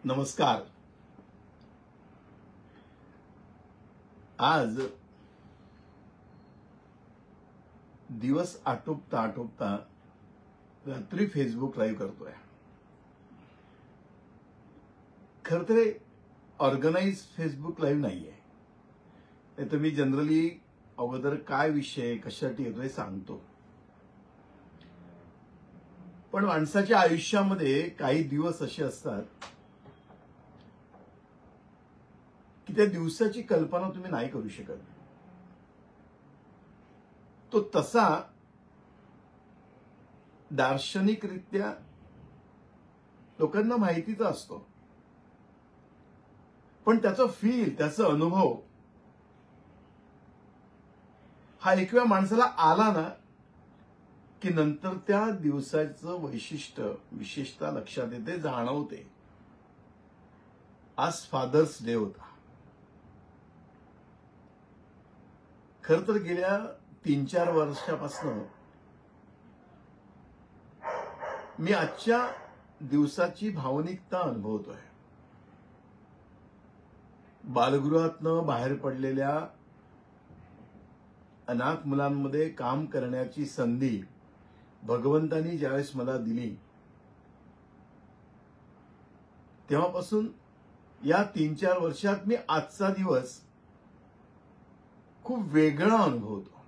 नमस्कार. आज दिवस आटोपता आटोपता रात्री फेसबुक लाईव्ह करतोय. खरं तर ऑर्गनाइज फेसबुक लाईव्ह नाहीये. नाही तर मी जनरली अगोदर काय विषय कशासाठी येतोय सांगतो. पण माणसाच्या आयुष्यामध्ये काही दिवस असे असतात की त्या दिवसाची कल्पना तुम्ही नाही करू शकत. तो तसा दार्शनिकरित्या लोकांना माहितीचा असतो, पण त्याचा फील, त्याचा अनुभव हा एक वेळा माणसाला आला ना की नंतर त्या दिवसाचं वैशिष्ट्य विशेषतः लक्षात येते, जाणवते. आज फादर्स डे होता. खर तर गेल्या 3-4 वर्षापासून मी आजच्या दिवसाची भावनिकता अनुभवतोय. बालगृहातनं बाहेर पडलेल्या अनाथ मुलांमध्ये काम करण्याची संधी भगवंतानी ज्यावेळेस मला दिली, तेव्हापासून या 3-4 वर्षात मी आजचा दिवस खूप वेगळा अनुभवतो.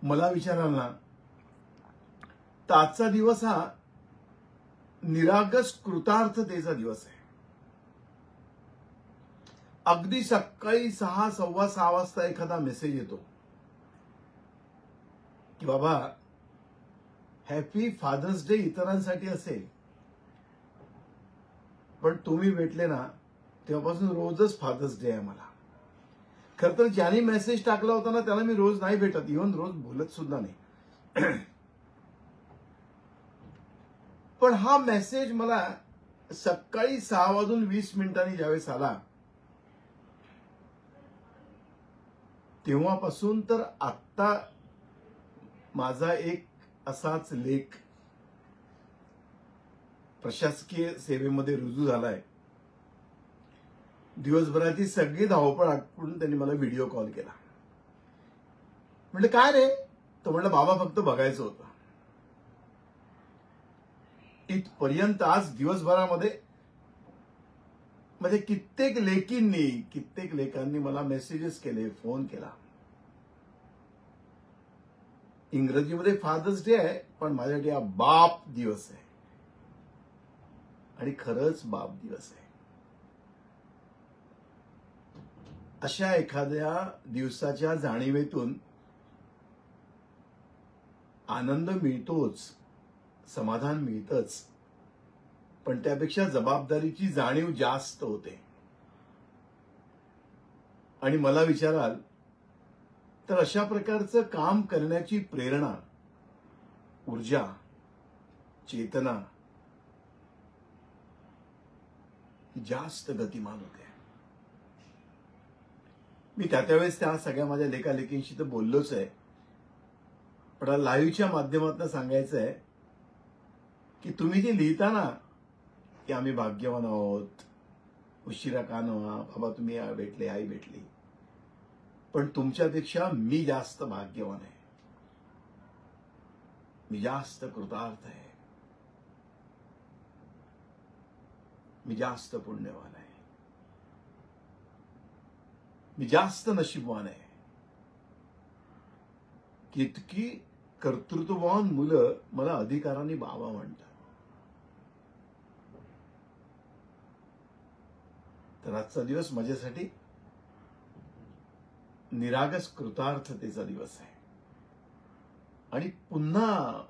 मला विचाराल ना तर आजचा दिवस हा निरागस कृतार्थतेचा दिवस आहे. अगदी सकाळी 6, 6:15 वाजता एखादा मेसेज येतो की बाबा हॅपी फादर्स डे. इतरांसाठी असेल, पण तुम्ही भेटले ना तेव्हापासून रोजच फादर्स डे आहे मला. खरं तर ज्यांनी मेसेज टाकला होता ना त्याला मी रोज नाही भेटत, इव्हन रोज बोलत सुद्धा नाही. पण हा मेसेज मला सकाळी 6:20 ज्यावेळेस आला तेव्हापासून तर आत्ता माझा एक असाच लेख प्रशासकीय सेवेमध्ये रुजू झालाय. दिवसभराची सगळी धावपळ आटपून त्यांनी मला व्हिडिओ कॉल केला. म्हटलं काय रे? तो म्हटलं बाबा फक्त बघायचं होतं. इथपर्यंत आज दिवसभरामध्ये म्हणजे कित्येक लेखांनी मला मेसेजेस केले, फोन केला. इंग्रजीमध्ये फादर्स डे आहे, पण माझ्यासाठी हा बाप दिवस आहे. आणि खरंच बाप दिवस आहे. अशा एखाद्या दिवसाच्या जाणीवेतून आनंद मिळतोच, समाधान मिळतच, पण त्यापेक्षा जबाबदारीची जाणीव जास्त होते. आणि मला विचाराल तर अशा प्रकारचं काम करण्याची प्रेरणा, ऊर्जा, चेतना जास्त गतिमान होते. मी त्यावेळेस त्या सगळ्या माझ्या लेखालेखींशी तर बोललोच आहे, पण लाईव्हच्या माध्यमातून सांगायचं आहे की तुम्ही जे लिहिता ना की आम्ही भाग्यवान आहोत, उशिरा का नव्हा बाबा, तुम्ही भेटले, आई भेटली, पण तुमच्यापेक्षा मी जास्त भाग्यवान आहे. मी जास्त कृतार्थ आहे. मी जास्त पुण्यवान आहे. मी जास्त नशीबवान आहे की इतकी कर्तृत्ववान मुलं मला अधिकाराने बाबा म्हणतात. तर आजचा दिवस माझ्यासाठी निरागस कृतार्थतेचा दिवस आहे. आणि पुन्हा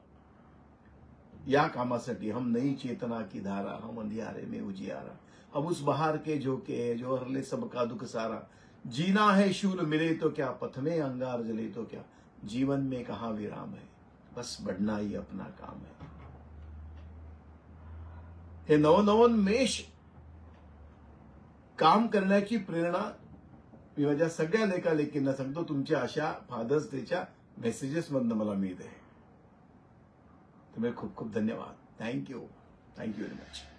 या कामासाठी हम नई चेतना की धारा, हम अंधियारे में उजियारा, अब उस बहार के झोंके जो हरले सबका दुख सारा, जीना है शूल मिले तो क्या, पथ में अंगार जले तो क्या, जीवन में कहां विराम है, बस बढ़ना ही अपना काम है. हे नवनवोन्मेष काम करण्याची प्रेरणा मी माझ्या सगळ्या लेखालेखींना सांगतो. तुमच्या अशा फादर्स डेच्या मेसेजेस मधनं मला मिळते. तुम्हें खूप खूप धन्यवाद. Thank you very much.